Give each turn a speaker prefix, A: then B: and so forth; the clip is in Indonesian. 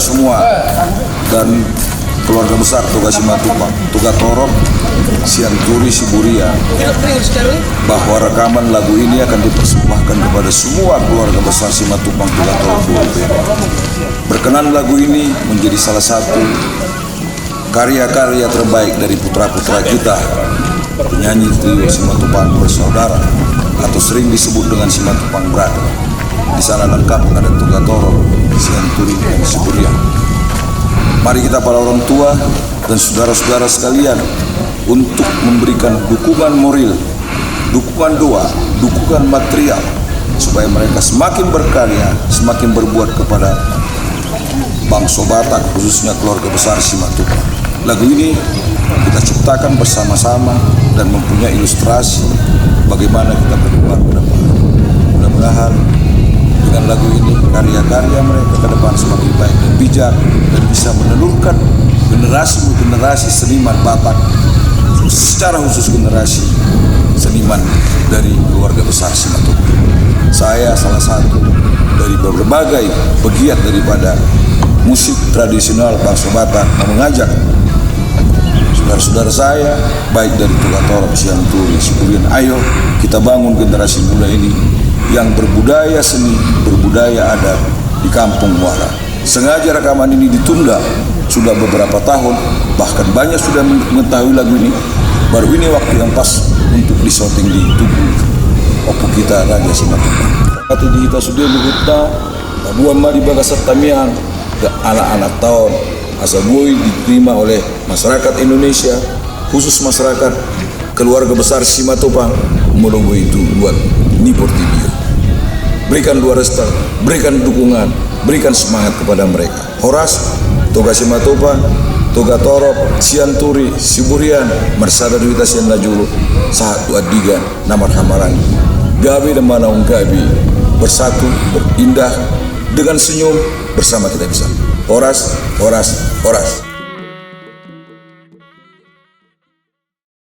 A: semua dan keluarga besar Toga Simatupang, Toga Torok, Sianturi, Siburia, bahwa rekaman lagu ini akan dipersembahkan kepada semua keluarga besar Simatupang, Toga Torok, berkenan lagu ini menjadi salah satu karya-karya terbaik dari putra-putra kita, penyanyi trio Simatupang bersaudara atau sering disebut dengan Simatupang Brother. Di sana lengkap ada Toga Torok, Sianturi, dan Siburia. Mari kita para orang tua dan saudara-saudara sekalian untuk memberikan dukungan moral, dukungan doa, dukungan material supaya mereka semakin berkarya, semakin berbuat kepada bangsa Batak, khususnya keluarga besar Simatupang. Lagu ini kita ciptakan bersama-sama dan mempunyai ilustrasi bagaimana kita berkembang ke depan. Mudah-mudahan dengan lagu ini karya-karya mereka ke depan semakin baik dan bijak dan bisa menelurkan generasi seniman Batak, secara khusus generasi seniman dari keluarga besar Simatupang. Saya salah satu dari berbagai pegiat daripada musik tradisional bangsa Batak mengajak saudara-saudara saya, baik dari Toga Torok, Sianturi, Siburia, ayo kita bangun generasi muda ini yang berbudaya seni, berbudaya adat di kampung muara. Sengaja rekaman ini ditunda sudah beberapa tahun, bahkan banyak sudah mengetahui lagu ini. Baru ini waktu yang pas untuk disyuting di tubuh opo kita Raja Simatupang. Kata di kita sudah berita, Labuan Madi Bagasar Tamiang, ke anak-anak tahun asal boy diterima oleh masyarakat Indonesia, khusus masyarakat keluarga besar Simatupang, menunggu itu buat Nipur TV. Berikan dua restu, berikan dukungan, berikan semangat kepada mereka. Horas, Toga Simatupang, Toga Torok, Sianturi, Siburian, Marsada Duita Sian Najulu, Sahatu Adigan, Namar Hamaran, Gabi dan Manaung Gabi, bersatu, berindah, dengan senyum, bersama kita bisa. Horas, horas, horas.